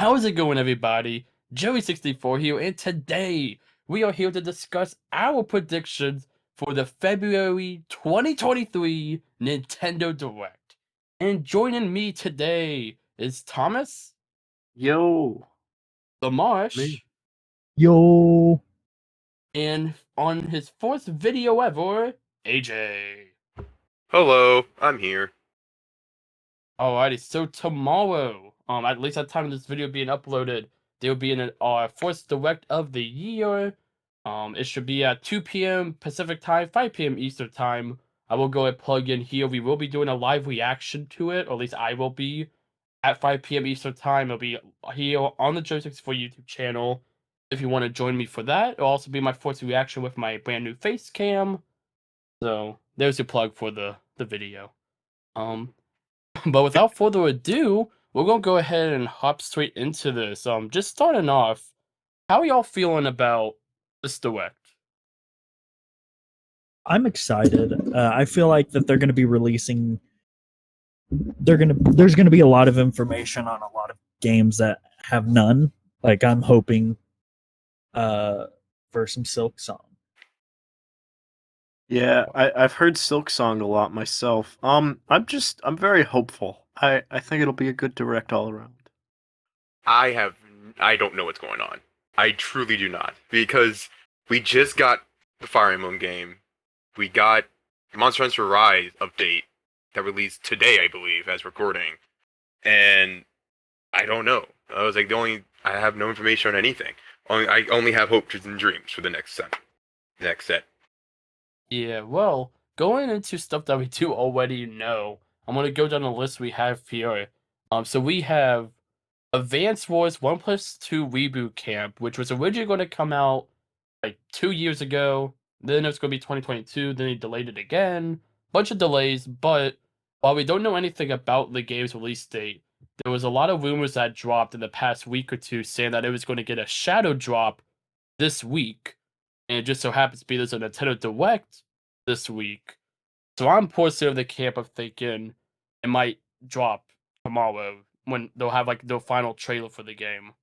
How's it going, everybody? Joey64 here, and today we are here to discuss our predictions for the February 2023 Nintendo Direct. And joining me today is Thomas, Yo, me. Lamarsh, Yo, and on his fourth video ever, AJ. Hello, I'm here. Alrighty, so tomorrow, at least at the time of this video being uploaded, there will be an fourth direct of the year. It should be at 2 p.m. Pacific time, 5 p.m. Eastern time. I will go and plug in here. We will be doing a live reaction to it, or at least I will be at 5 p.m. Eastern time. It'll be here on the Joy64 YouTube channel. If you want to join me for that, it'll also be my fourth reaction with my brand new face cam. So there's your plug for the video. But without further ado, we're gonna go ahead and hop straight into this. Just starting off, how are y'all feeling about this direct? I'm excited. I feel like that they're going to be releasing. There's going to be a lot of information on a lot of games that have none. Like I'm hoping, for some Silk Song. Yeah, I've heard Silk Song a lot myself. I'm very hopeful. I think it'll be a good direct all around. I don't know what's going on. I truly do not. Because we just got the Fire Emblem game. We got the Monster Hunter Rise update that released today, I believe, as recording. And I don't know. I was like, I have no information on anything. I only have hopes and dreams for the next set. Yeah, well, going into stuff that we do already know, I'm gonna go down the list we have here. So we have Advance Wars 1+2 Reboot Camp, which was originally going to come out like 2 years ago. Then it was going to be 2022. Then they delayed it again. Bunch of delays. But while we don't know anything about the game's release date, there was a lot of rumors that dropped in the past week or two saying that it was going to get a shadow drop this week. And it just so happens to be there's a Nintendo Direct this week. So I'm personally of the camp of thinking it might drop tomorrow when they'll have like the final trailer for the game.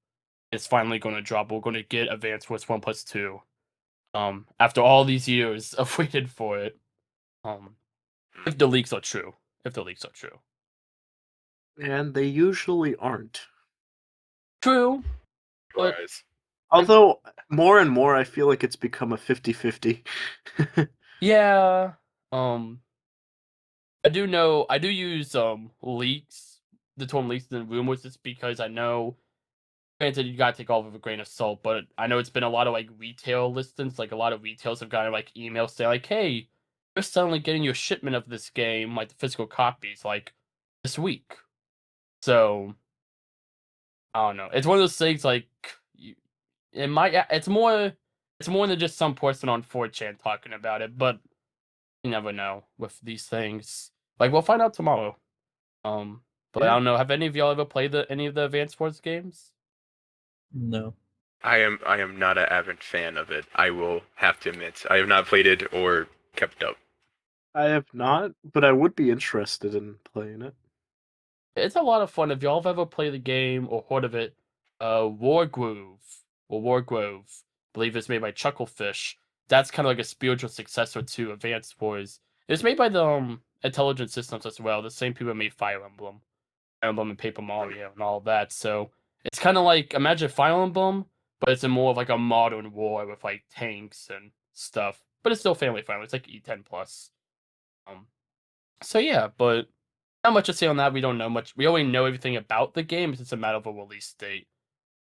It's finally going to drop. We're going to get Advance Wars 1+2. After all these years of waiting for it. If the leaks are true. If the leaks are true. And they usually aren't. True. But Rise. Although, more and more, I feel like it's become a 50-50. yeah. I do use leaks, the term leaks and rumors, just because I know, granted, you gotta take all of it with a grain of salt, but I know it's been a lot of like retail listings. Like a lot of retailers have gotten like emails saying like, "Hey, you're suddenly getting your shipment of this game, like the physical copies, like this week." So I don't know. It's one of those things like it might. It's more than just some person on 4chan talking about it, but you never know with these things. Like we'll find out tomorrow. But I Yeah. don't know. Have any of y'all ever played any of the Advance Wars games? No, I am not an avid fan of it. I will have to admit. I have not played it or kept up. I have not, but I would be interested in playing it. It's a lot of fun. If y'all have ever played the game or heard of it, Wargrove or Wargrove, I believe it's made by Chucklefish. That's kind of like a spiritual successor to Advance Wars. It's made by the Intelligent Systems as well. The same people who made Fire Emblem, and Paper Mario and all of that. So it's kind of like imagine Fire Emblem, but it's a more of like a modern war with like tanks and stuff. But it's still family friendly. It's like E10 plus. Um, so yeah, but not much to say on that. We don't know much. We only know everything about the game. It's just a matter of a release date.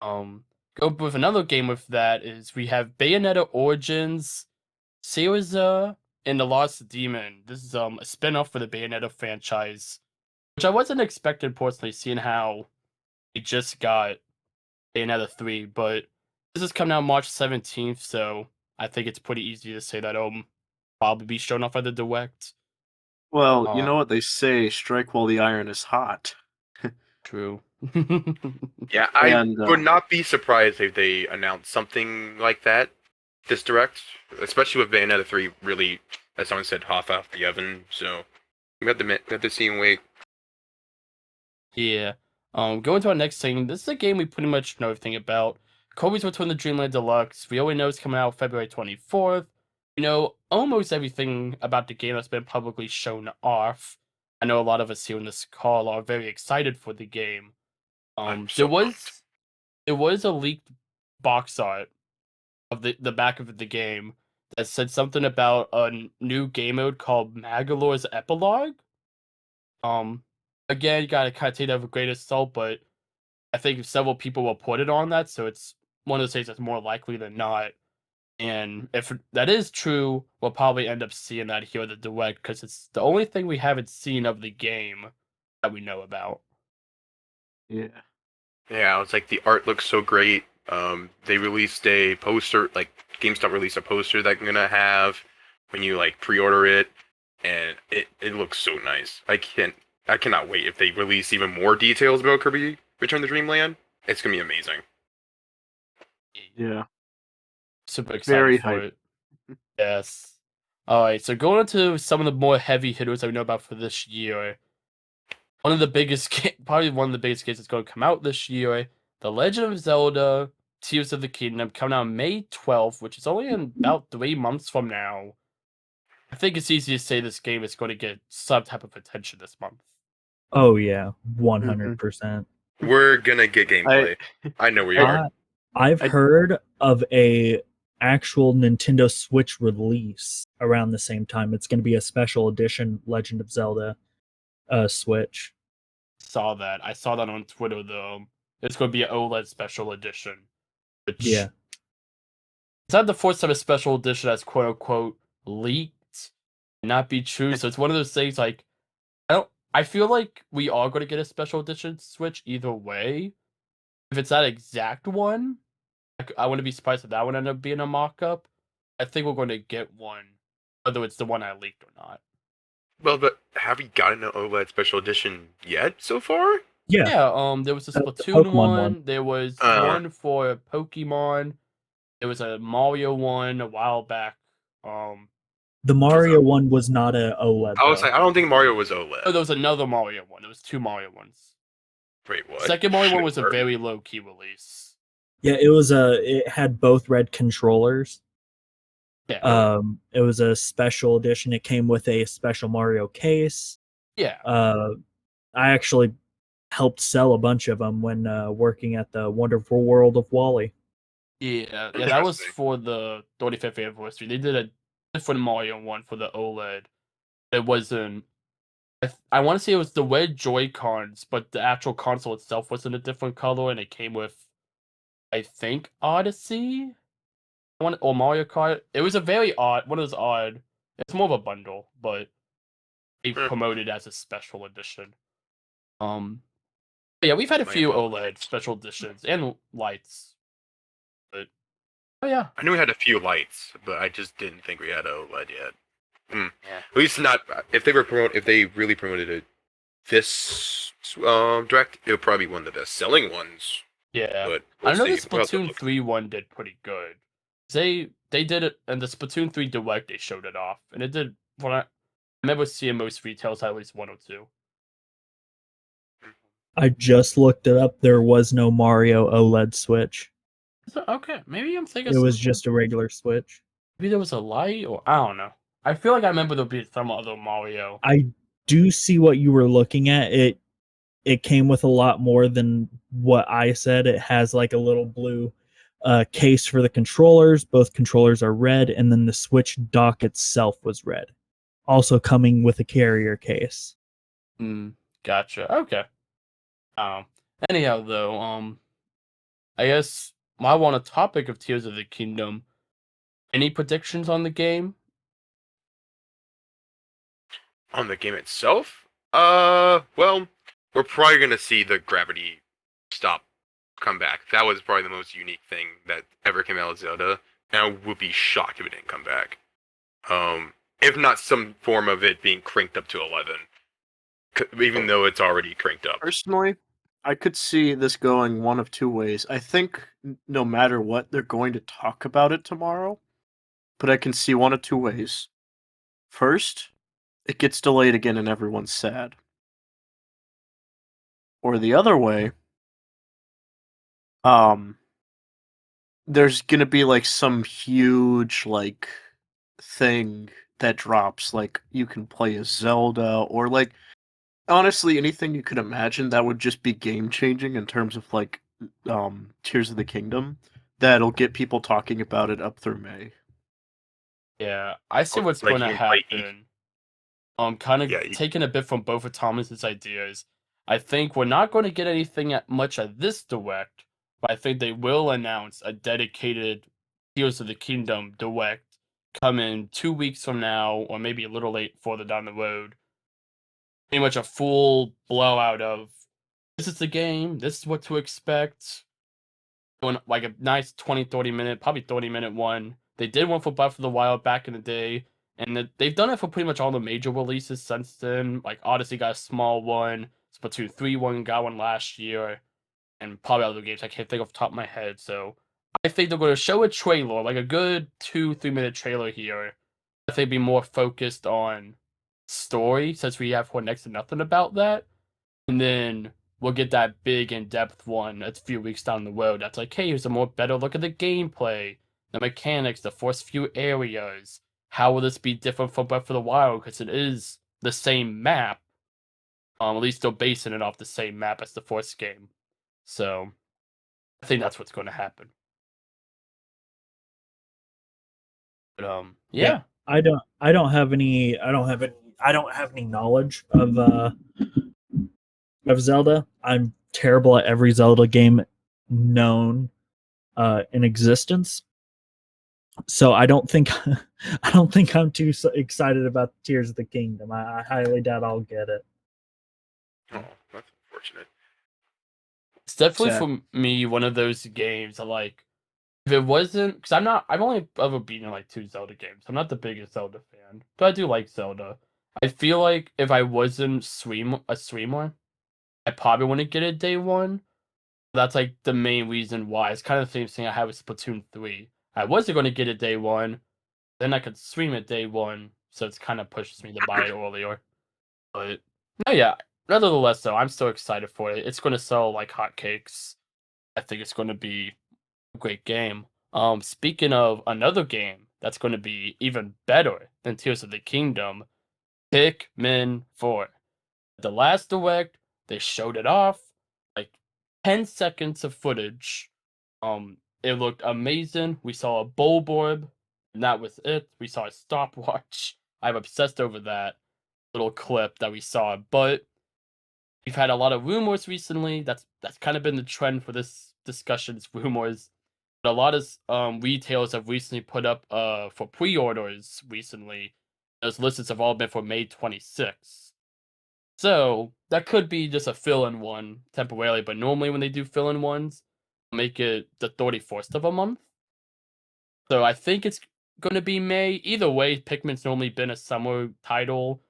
Go with another game with that is we have Bayonetta Origins, Syriza, and the Lost Demon. This is a spin-off for the Bayonetta franchise, which I wasn't expecting personally, seeing how we just got Bayonetta 3, but this is coming out March 17th, so I think it's pretty easy to say that it'll probably be shown off at the Direct. Well, you know what they say, strike while the iron is hot. True. Yeah, I And, would not be surprised if they announced something like that this direct, especially with Bayonetta 3 really, as someone said, hot off the oven. So we have to see and wait. Yeah. Going to our next thing. This is a game we pretty much know everything about. Kobe's Return to Dreamland Deluxe. We already know it's coming out February 24th. We know almost everything about the game that's been publicly shown off. I know a lot of us here in this call are very excited for the game. I'm There so pumped. was a leaked box art of the back of the game that said something about a new game mode called Magalore's Epilogue. Um, Again, you gotta kind of take that with a grain of salt, but I think several people reported on that, so it's one of those things that's more likely than not. And if that is true, we'll probably end up seeing that here at the direct because it's the only thing we haven't seen of the game that we know about. Yeah. Yeah, I was like, the art looks so great. They released a poster, like GameStop released a poster that I'm gonna have when you like pre-order it, and it looks so nice. I cannot wait if they release even more details about Kirby Return to Dreamland. It's gonna be amazing. Yeah. Super excited Very for hyped. it. Yes. All right, so going into some of the more heavy hitters that we know about for this year. One of the biggest, probably one of the biggest games that's going to come out this year, The Legend of Zelda: Tears of the Kingdom, coming out May 12th, which is only in about 3 months from now. I think it's easy to say this game is going to get some type of attention this month. Oh yeah, Mhm. 100%. We're gonna get gameplay. I know we are. I've I- heard of a actual Nintendo Switch release around the same time. It's going to be a special edition Legend of Zelda Switch. Saw that. I saw that on Twitter though. It's going to be an OLED special edition, which Yeah. it's not the first time a special edition has quote unquote leaked and not be true. So it's one of those things like I feel like we are going to get a special edition Switch either way. If it's that exact one, I wouldn't be surprised if that one ended up being a mock-up. I think we're going to get one, whether it's the one I leaked or not. Well, but have we gotten an OLED special edition yet so far? Yeah. Yeah, there was a The Splatoon Pokemon one. one. There was Uh, one for Pokemon. There was a Mario one a while back. The Mario one was not a OLED I was though. like, I don't think Mario was Oh, OLED. there was another Mario one. There was two Mario ones. Wait, what? Second Mario one was a Sure. very low key release. Yeah, it had both red controllers. Yeah, It was a special edition. It came with a special Mario case. yeah. I actually helped sell a bunch of them when working at the Wonderful World of Wally. Yeah, that was Interesting. for the 35th anniversary. They did a different Mario one for the OLED. It wasn't. I want to say it was the red Joy Cons, but the actual console itself was in a different color, and it came with, I think, Odyssey. Or Mario Kart. It was a very odd, one of those odd. It's more of a bundle, but they Hmm. promoted as a special edition. But yeah, we've had a My few OLED apologies. special editions and lights, but oh yeah, I knew we had a few lights, but I just didn't think we had OLED yet. yeah. At least not if they really promoted it this direct, it would probably be one of the best selling ones. Yeah, But I we'll know the see. We'll have to Splatoon look. 3 one did pretty good. They did it, and the Splatoon 3 Direct they showed it off, and it did. When I remember seeing most retails had at least one or two. I just looked it up. There was no Mario OLED Switch. So, okay, maybe I'm thinking It was something. just a regular Switch. Maybe there was a light, or I don't know. I feel like I remember there being some other Mario. I do see what you were looking at. It came with a lot more than what I said. It has like a little blue case for the controllers. Both controllers are red, and then the Switch dock itself was red. Also coming with a carrier case. Gotcha. Okay. Um. Anyhow, though, I guess while we're on a topic of Tears of the Kingdom, any predictions on the game? On the game itself, well, we're probably gonna see the gravity stop come back. That was probably the most unique thing that ever came out of Zelda, and I would be shocked if it didn't come back. If not some form of it being cranked up to 11, even though it's already cranked up. Personally, I could see this going one of two ways. I think no matter what, they're going to talk about it tomorrow, but I can see one of two ways. First, it gets delayed again and everyone's sad. Or the other way, there's gonna be like some huge like thing that drops, like you can play as Zelda, or like honestly anything you could imagine that would just be game changing in terms of like Tears of the Kingdom, that'll get people talking about it up through May. Yeah, I see Oh, what's like going you to can play each. happen. Kind of Yeah, taking a bit from both of Thomas's ideas. I think we're not going to get anything much at this direct, but I think they will announce a dedicated Tears of the Kingdom direct coming 2 weeks from now, or maybe a little late further down the road. Pretty much a full blowout of this is the game, this is what to expect. Doing like a nice 20, 30 minute, probably 30-minute one. They did one for Breath of the Wild back in the day, and they've done it for pretty much all the major releases since then. Like Odyssey got a small one, Splatoon 3 one got one last year, and probably other games I can't think off the top of my head. So I think they're going to show a trailer, like a good 2-3 minute trailer here. I think be more focused on story since we have next to nothing about that, and then we'll get that big in-depth one a few weeks down the road. That's like, hey, here's a more better look at the gameplay, the mechanics, the first few areas. How will this be different from Breath of the Wild? Because it is the same map. At least they're basing it off the same map as the first game. So I think that's what's going to happen. But Yeah, yeah. I don't have any I don't have any knowledge of Zelda. I'm terrible at every Zelda game known in existence. So I don't think I don't think I'm too excited about Tears of the Kingdom. I highly doubt I'll get it. oh, that's unfortunate. It's definitely Sad. for me one of those games that like if it wasn't because I've only ever beaten like 2 Zelda games. I'm not the biggest Zelda fan, but I do like Zelda. I feel like if I wasn't a streamer, I probably wouldn't get it day one. That's like the main reason why. It's kind of the same thing I had with Splatoon 3. I wasn't going to get it day one, then I could stream it day one, so it's kind of pushes me to buy it earlier. But no, yeah. Nevertheless, though, I'm still excited for it. It's going to sell like hotcakes. I think it's going to be a great game. Speaking of another game that's going to be even better than Tears of the Kingdom, Pikmin 4. The last direct, they showed it off, like 10 seconds of footage. It looked amazing. We saw a Bulborb, and that was it. We saw a stopwatch. I'm obsessed over that little clip that we saw, but we've had a lot of rumors recently. That's kind of been the trend for this discussion. Is rumors. But a lot of retailers have recently put up for pre-orders recently. Those lists have all been for May 26th. So that could be just a fill-in one temporarily, but normally when they do fill-in ones, make it the 31st of a month. So I think it's gonna be May. Either way, Pikmin's normally been a summer title.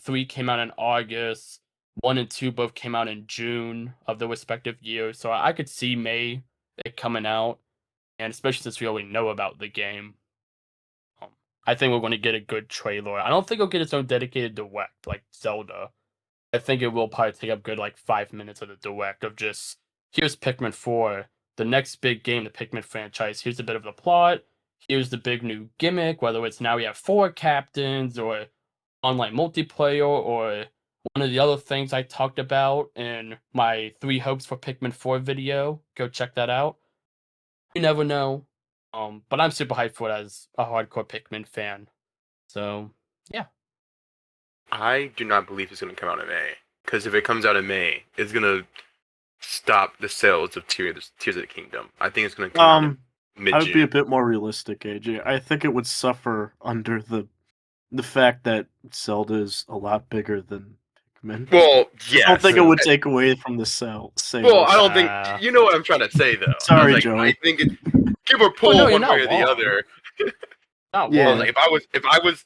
3 came out in August. 1 and 2 both came out in June of the respective years. So I could see May it coming out, and especially since we already know about the game. Um, I think we're going to get a good trailer. I don't think it'll get its own dedicated direct like Zelda. I think it will probably take up good like 5 minutes of the direct of just here's Pikmin 4, the next big game, the Pikmin franchise. Here's a bit of the plot. Here's the big new gimmick, whether it's now we have 4 captains or online multiplayer or one of the other things I talked about in my 3 hopes for Pikmin 4 video. Go check that out. You never know. But I'm super hyped for it as a hardcore Pikmin fan. So yeah. I do not believe it's going to come out in May. Because if it comes out in May, it's going to stop the sales of Tears of the Kingdom. I think it's going to come out in I would be a mid-June. bit more realistic, AJ. I think it would suffer under the fact that Zelda is a lot bigger than Pikmin. Well, I yes. don't think it would take away from the sales. Well, I don't think Uh, you know what I'm trying to say though. I was Sorry, like, Joey. I think it give or oh pull no, you're one not way or the wrong. other. Not Yeah. I wrong. was like, if I was,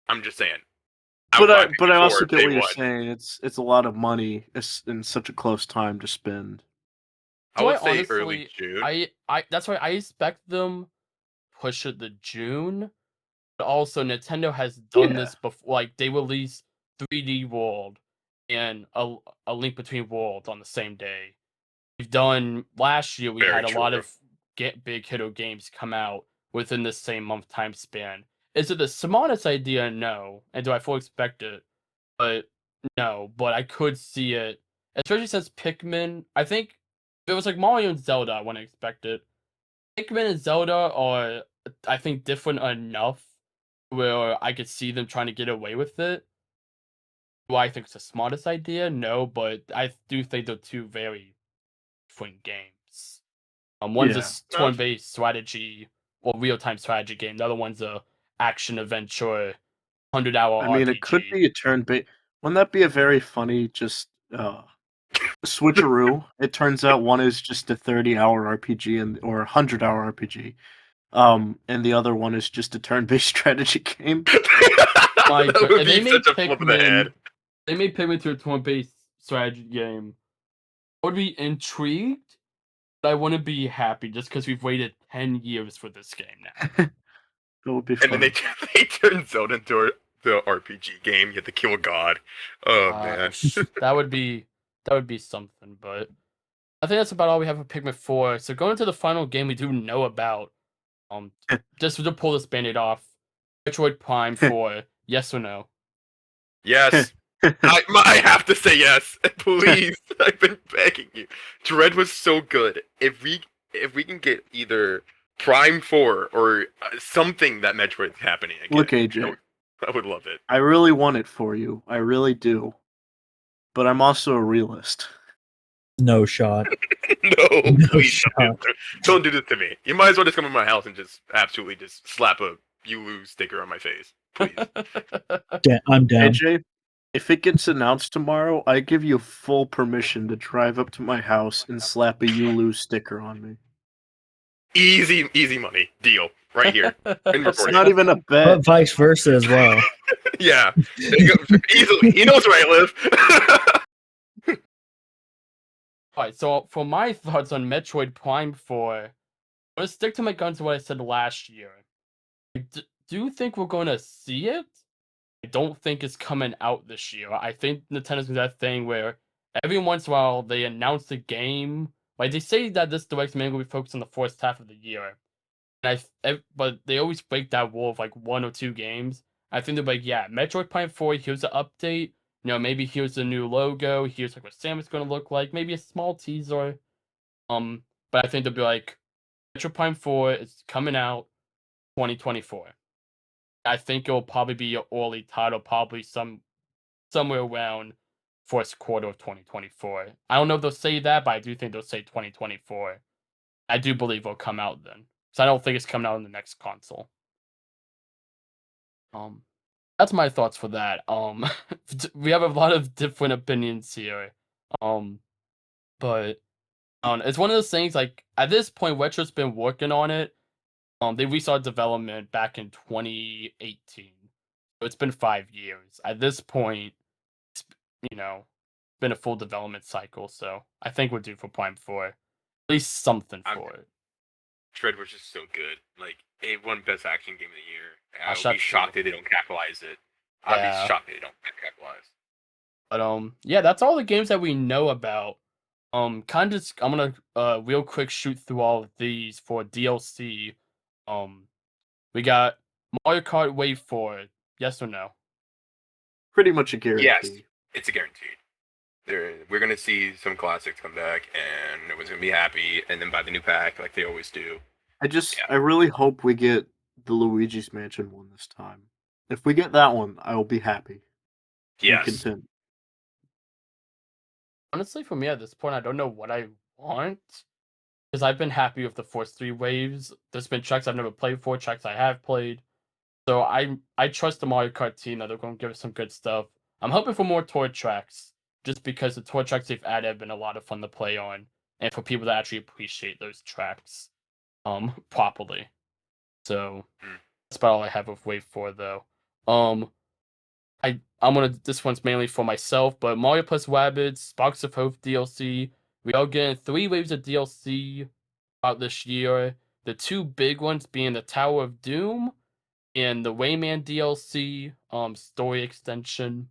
I'm just saying. But I Pikmin also 4 get day what you're one. saying. It's a lot of money in such a close time to spend. I Do I would say early honestly June. I that's why I expect them push it to June. But also Nintendo has done Yeah. this before, like they released 3D World and a Link Between Worlds on the same day. We've done last year. We Very had a lot true. of big hitter games come out within the same month time span. Is it the smartest idea? No. And do I fully expect it? But no. But I could see it, especially since Pikmin. I think if it was like Mario and Zelda, I wouldn't expect it. Pikmin and Zelda are, I think, different enough where I could see them trying to get away with it. Do I think it's the smartest idea? No, but I do think they're two very different games. One's a Yeah. No, turn-based strategy or real-time strategy game. The other one's a action adventure 100-hour I mean, it could RPG. be a turn-based. Wouldn't that be a very funny just switcheroo? It turns out one is just a 30-hour RPG and or a 100-hour RPG, and the other one is just a turn-based strategy game. My that god, would if they be made such a flip of the head. to a turn-based strategy game, I would be intrigued, but I wouldn't be happy just because we've waited 10 years for this game now. That would be And then fun. they turn Zelda into the RPG game. You have to kill a god. Oh man. That would be something, but I think that's about all we have for Pikmin 4. So going to the final game we do know about, just to pull this band-aid off, Metroid Prime 4, yes or no? Yes. I have to say yes. Please. I've been begging you. Dread was so good. If we can get either Prime 4 or something that Metroid's happening again, Look, AJ, I would love it. I really want it for you. I really do. But I'm also a realist. No shot. No, No please shot. don't do this to me. You might as well just come to my house and just absolutely just slap a "you lose" sticker on my face, please. I'm down. AJ, if it gets announced tomorrow, I give you full permission to drive up to my house and slap a "You Lose" sticker on me. Easy money deal right here in It's recording. not even a bet. But vice versa as well. Yeah, easily. He knows where I live. Alright, so for my thoughts on Metroid Prime 4, I'm gonna stick to my guns to what I said last year. I do think we're gonna see it. I don't think it's coming out this year. I think Nintendo's doing that thing where every once in a while they announce the game. Like they say that this direct's mainly gonna be focused on the first half of the year. And but they always break that rule of like 1 or 2 games. I think they're like, yeah, Metroid Prime 4, here's the update. Maybe here's the new logo. Here's like what Samus's gonna look like. Maybe a small teaser. But I think they'll be like, Metroid Prime 4 is coming out 2024. I think it'll probably be an early title, probably somewhere around first quarter of 2024. I don't know if they'll say that, but I do think they'll say 2024. I do believe it'll come out then. So I don't think it's coming out in the next console. That's my thoughts for that. We have a lot of different opinions here. But it's one of those things like at this point, Retro's been working on it. They restarted development back in 2018. So it's been 5 years. At this point, it's been a full development cycle. So I think we're due for Prime 4. At least something for it. Dread was just so good. Like it won Best Action Game of the Year. I would That's be shocked true. if they don't capitalize it. I'd Yeah. be shocked if they don't capitalize. But yeah, that's all the games that we know about. Kind of I'm gonna real quick shoot through all of these for DLC. We got Mario Kart Wave 4. Yes or no? Pretty much a Yes, guarantee. it's a guaranteed. We're gonna see some classics come back, and everyone's gonna be happy, and then buy the new pack like they always do. I really hope we get the Luigi's Mansion one this time. If we get that one, I will be happy and Yes, content. Honestly, for me at this point, I don't know what I want. Because I've been happy with the first 3 waves. There's been tracks I've never played before, tracks I have played. So I trust the Mario Kart team that they're going to give us some good stuff. I'm hoping for more tour tracks, just because the tour tracks they've added have been a lot of fun to play on, and for people that actually appreciate those tracks, properly. So that's about all I have with Wave 4, though. This one's mainly for myself, but Mario plus Rabbids, Sparks of Hope DLC. We are getting 3 waves of DLC out this year. The 2 big ones being the Tower of Doom and the Wayman DLC story extension.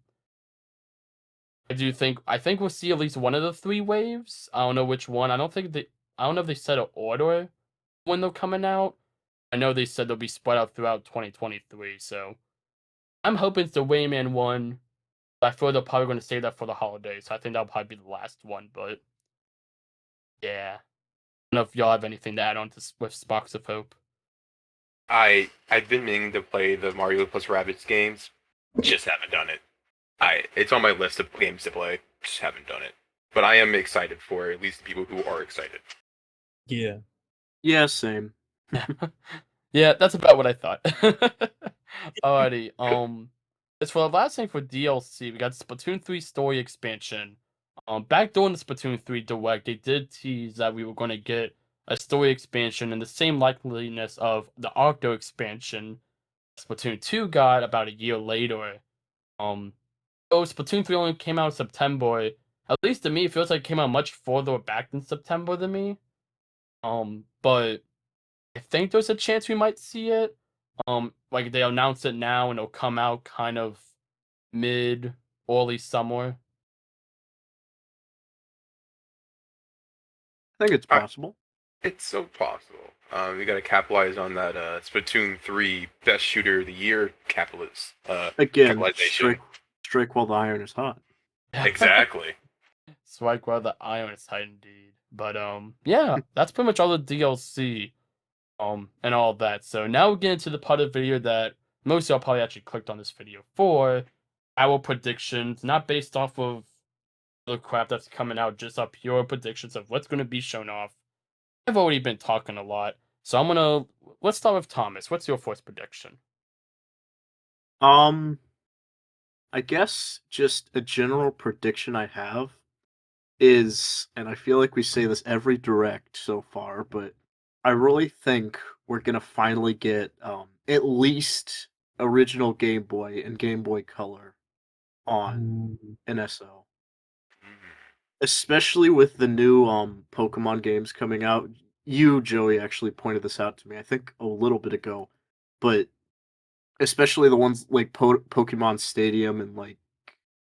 I think we'll see at least one of the 3 waves. I don't know which one. I don't know if they set an order when they're coming out. I know they said they'll be spread out throughout 2023, so I'm hoping it's the Rayman one. But I feel they're probably gonna save that for the holidays. So I think that'll probably be the last one, but yeah. I don't know if y'all have anything to add on to with Sparks of Hope. I've been meaning to play the Mario plus Rabbids games, just haven't done it. It's on my list of games to play, just haven't done it. But I am excited for at least the people who are excited. Yeah. Yeah, same. Yeah, that's about what I thought. Alrighty. As for the last thing for DLC, we got Splatoon 3 story expansion. Back during the Splatoon 3 Direct, they did tease that we were going to get a story expansion and the same likeliness of the Octo expansion Splatoon 2 got about a year later. Um, though Splatoon 3 only came out in September, at least to me, it feels like it came out much further back than September to me. But I think there's a chance we might see it. Like they announce it now and it'll come out kind of mid, early summer. I think it's I, possible. it's so possible. We got to capitalize on that Splatoon 3 Best Shooter of the Year Again, capitalization. strike while the iron is hot. Exactly. Strike while the iron is hot indeed. But yeah, that's pretty much all the DLC. And all of that. So now we get into the part of the video that most of y'all probably actually clicked on this video for. Our predictions, not based off of the crap that's coming out, just our pure predictions of what's going to be shown off. I've already been talking a lot, so let's start with Thomas. What's your first prediction? Um, I guess just a general prediction I have is, and I feel like we say this every direct so far, but I really think we're gonna finally get at least original Game Boy and Game Boy Color on Ooh. NSO. Especially with the new Pokemon games coming out. You, Joey, actually pointed this out to me, I think a little bit ago. But especially the ones like Pokemon Stadium and like,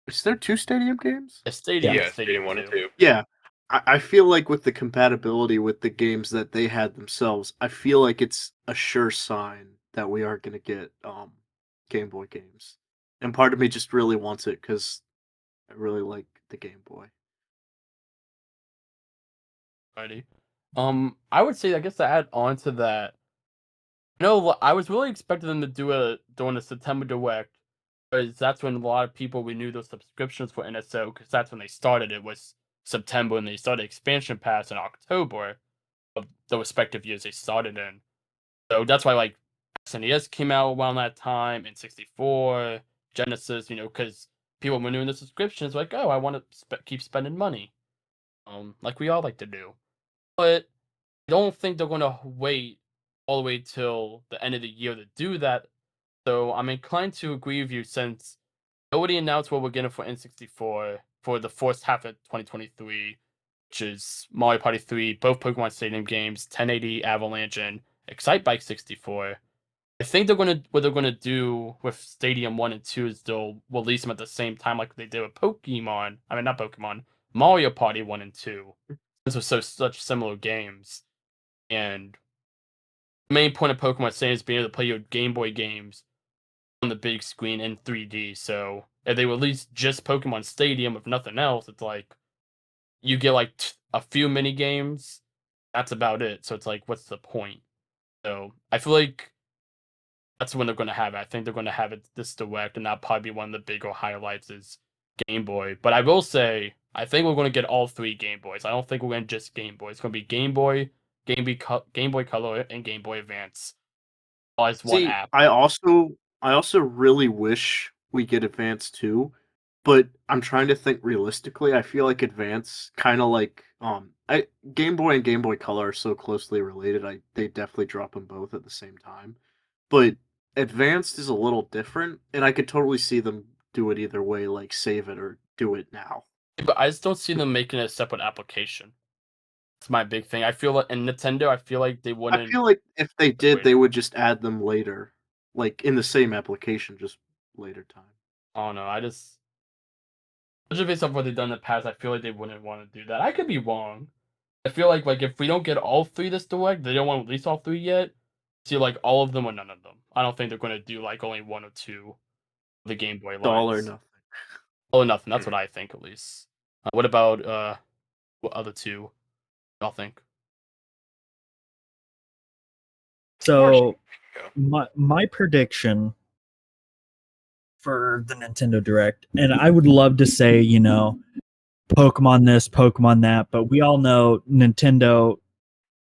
is there 2 Stadium games? A Stadium and Yeah, Stadium Stadium 1 and 2. 2. Yeah. I feel like with the compatibility with the games that they had themselves, I feel like it's a sure sign that we are gonna get Game Boy games. And part of me just really wants it because I really like the Game Boy. Alrighty. I would say, I guess to add on to that, no, I was really expecting them to do it during the September Direct, because that's when a lot of people renewed those subscriptions for NSO, because that's when they started. It was September, and they started expansion pass in October of the respective years they started in. So that's why like SNES came out around that time, and 64, Genesis, because people renewing the subscriptions, like, oh, I want to keep spending money, like we all like to do. But I don't think they're gonna wait all the way till the end of the year to do that. So I'm inclined to agree with you since nobody announced what we're getting for N64 for the first half of 2023, which is Mario Party 3, both Pokemon Stadium games, 1080 Avalanche, and Excite Bike 64. I think what they're gonna do with Stadium 1 and 2 is they'll release them at the same time like they did with Pokemon. I mean not Pokemon, Mario Party 1 and 2. Those are such similar games. And the main point of Pokemon Stadium is being able to play your Game Boy games on the big screen in 3D. So if they release just Pokemon Stadium with nothing else, it's like you get like a few mini games. That's about it. So it's like, what's the point? So I feel like that's when they're going to have it. I think they're going to have it this direct, and that'll probably be one of the bigger highlights is Game Boy. But I will say, I think we're going to get all 3 Game Boys. I don't think we're going to just Game Boy. It's going to be Game Boy, Game Boy Color, and Game Boy Advance all as one See, app. I also really wish we get Advance too, but I'm trying to think realistically. I feel like Advance kind of like I Game Boy and Game Boy Color are so closely related. They definitely drop them both at the same time. But Advanced is a little different, and I could totally see them do it either way, like save it or do it now. But I just don't see them making a separate application. That's my big thing. I feel like in Nintendo, I feel like they I wouldn't feel like if they did, separate they it. would just add them later, like in the same application, just later time. I don't know. Just based off what they've done in the past, I feel like they wouldn't want to do that. I could be wrong. I feel like if we don't get all three this direct, they don't want to release all three yet. See like all of them or none of them. I don't think they're going to do like only one or two of the Game Boy All or lines. nothing. All or nothing. That's what I think at least. What about what other two? Y'all think? So Yeah. my prediction for the Nintendo Direct, and I would love to say, Pokemon this, Pokemon that, but we all know Nintendo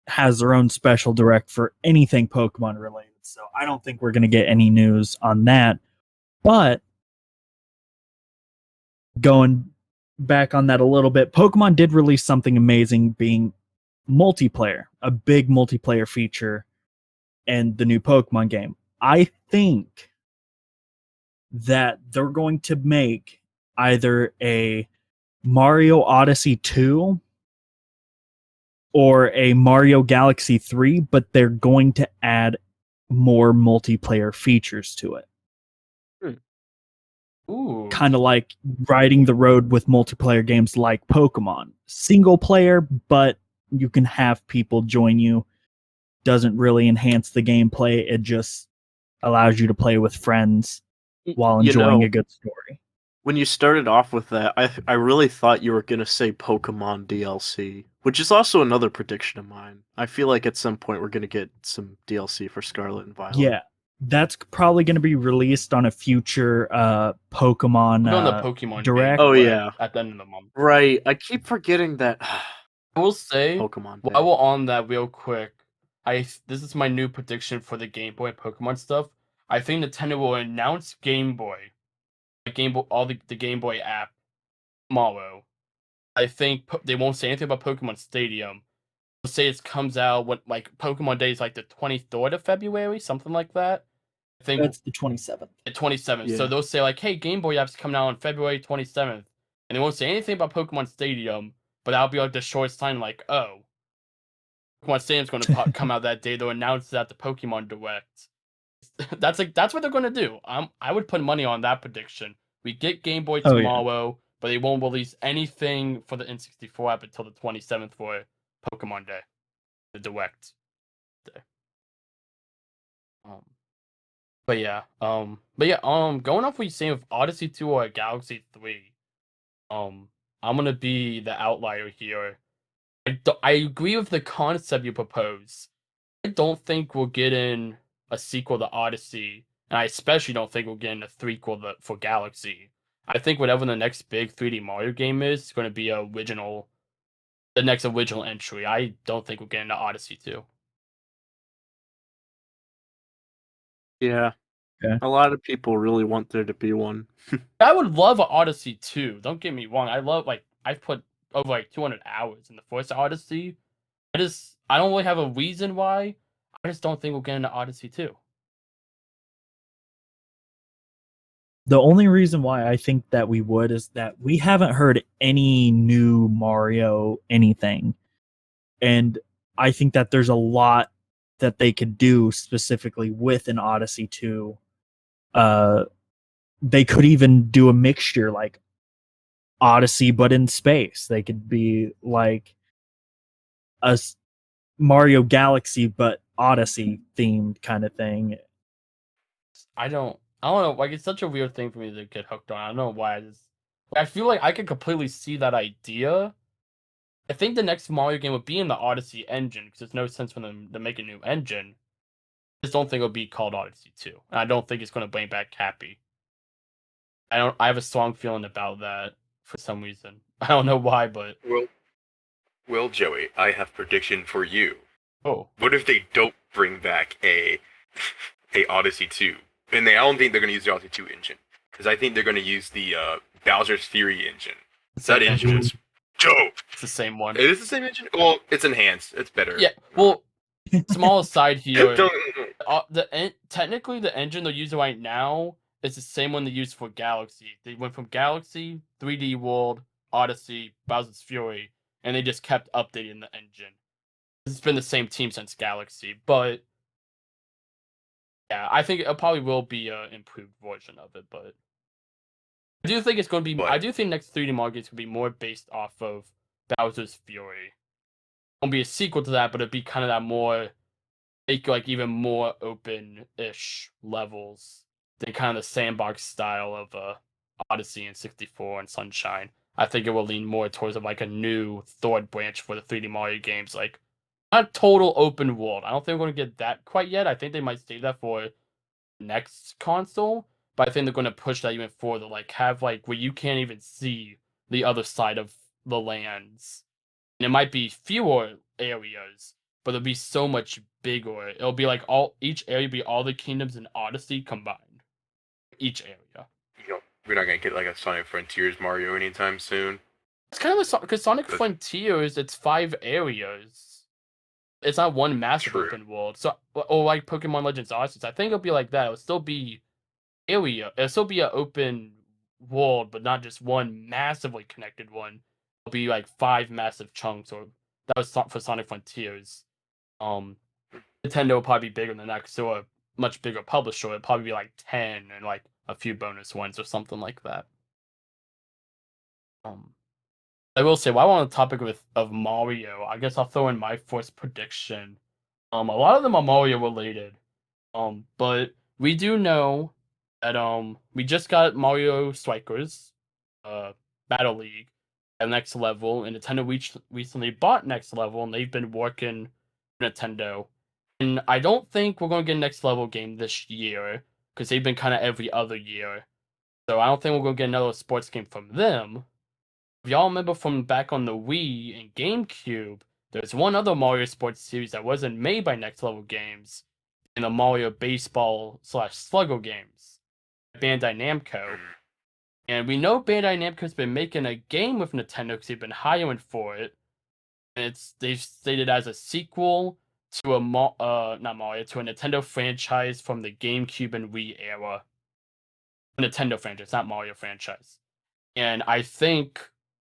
has their own special direct for anything Pokemon related. So I don't think we're going to get any news on that. But going back on that a little bit, Pokemon did release something amazing, being multiplayer, a big multiplayer feature in the new Pokemon game. I think that they're going to make either a Mario Odyssey 2 or a Mario Galaxy 3, but they're going to add more multiplayer features to it. Ooh. Kind of like riding the road with multiplayer games like Pokemon. Single player, but you can have people join you. Doesn't really enhance the gameplay. It just allows you to play with friends while enjoying a good story. When you started off with that, I really thought you were gonna say Pokemon DLC, which is also another prediction of mine. I feel like at some point we're gonna get some DLC for Scarlet and Violet. Yeah, that's probably going to be released on a future Pokemon We're on the Pokemon Direct. Day Oh yeah, at the end of the month. right. I keep forgetting that. I will say, Pokemon Day. I will on that real quick. This is my new prediction for the Game Boy Pokemon stuff. I think Nintendo will announce Game Boy, all the Game Boy app tomorrow. I think they won't say anything about Pokemon Stadium. They'll say it comes out when like Pokemon Day is like the 23rd of February, something like that. I think That's the 27th. the 27th. So Yeah. they'll say like, "Hey, Game Boy app's coming out on February 27th," and they won't say anything about Pokemon Stadium. But that'll be like the short time, like, oh, Pokemon Stadium's going to come out that day. They'll announce it at the Pokemon Direct. That's what they're going to do. I would put money on that prediction. We get Game Boy Oh, yeah. tomorrow, but they won't release anything for the N64 app until the 27th for Pokemon Day, the Direct day. But yeah, going off what you're saying with Odyssey 2 or Galaxy 3, I'm gonna be the outlier here. I agree with the concept you propose. I don't think we'll get in a sequel to Odyssey, and I especially don't think we'll get in a threequel for Galaxy. I think whatever the next big 3D Mario game is going to be the next original entry. I don't think we'll get into Odyssey 2. Yeah. Okay. A lot of people really want there to be one. I would love an Odyssey 2. Don't get me wrong. I've put over like 200 hours in the first Odyssey. I don't really have a reason why. I just don't think we'll get into Odyssey 2. The only reason why I think that we would is that we haven't heard any new Mario anything. And I think that there's a lot that they could do specifically with an Odyssey 2. They could even do a mixture like Odyssey but in space. They could be like a Mario Galaxy but Odyssey themed kind of thing. I don't know. Like it's such a weird thing for me to get hooked on. I don't know why. I feel like I could completely see that idea. I think the next Mario game would be in the Odyssey engine because there's no sense for them to make a new engine. I just don't think it'll be called Odyssey 2. And I don't think it's going to bring back Cappy. I have a strong feeling about that for some reason. I don't know why, but Well, Joey, I have prediction for you. oh, What if they don't bring back a Odyssey 2? And I don't think they're going to use the Odyssey 2 engine. Because I think they're going to use the Bowser's Fury engine. That engine is dope. it's the same one. It is the same engine? Well, it's enhanced. It's better. Yeah. Well, small aside here. Don't- Technically the engine they're using right now is the same one they used for Galaxy. They went from Galaxy, 3D World, Odyssey, Bowser's Fury, and they just kept updating the engine. It's been the same team since Galaxy, but yeah, I think it probably will be an improved version of it. But I do think it's going to be. I But do think next 3D Mario games will be more based off of Bowser's Fury. It won't be a sequel to that, but it'd be kind of that more, make like even more open-ish levels than kind of the sandbox style of Odyssey and 64 and Sunshine. I think it will lean more towards like a new third branch for the 3D Mario games, like not total open world. I don't think we're gonna get that quite yet. I think they might save that for next console, but I think they're gonna push that even further. Like have like where you can't even see the other side of the lands, and it might be fewer areas, but it'll be so much bigger. It'll be like each area be all the kingdoms in Odyssey combined. Each area. we're not gonna get like a Sonic Frontiers Mario anytime soon. It's kind of like because Sonic But Frontiers, it's 5 areas. It's not one massive true. open world. So, or like Pokemon Legends Arceus, I think it'll be like that. It'll still be area. It'll still be an open world, but not just one massively connected one. It'll be like 5 massive chunks. Or that was for Sonic Frontiers. Nintendo will probably be bigger than that because they're a much bigger publisher. It'll probably be like 10 and like a few bonus ones or something like that. I will say, while we're on the topic of Mario, I guess I'll throw in my first prediction. A lot of them are Mario related. But we do know that we just got Mario Strikers, Battle League, at Next Level, and Nintendo recently bought Next Level, and they've been working with Nintendo. And I don't think we're gonna get a Next Level game this year because they've been kind of every other year. So I don't think we're gonna get another sports game from them. If y'all remember from back on the Wii and GameCube, there's one other Mario Sports series that wasn't made by Next Level Games in the Mario Baseball / Sluggo games, Bandai Namco. And we know Bandai Namco's been making a game with Nintendo because they've been hiring for it. And they've stated as a sequel to not Mario, to a Nintendo franchise from the GameCube and Wii era. A Nintendo franchise, not Mario franchise. And I think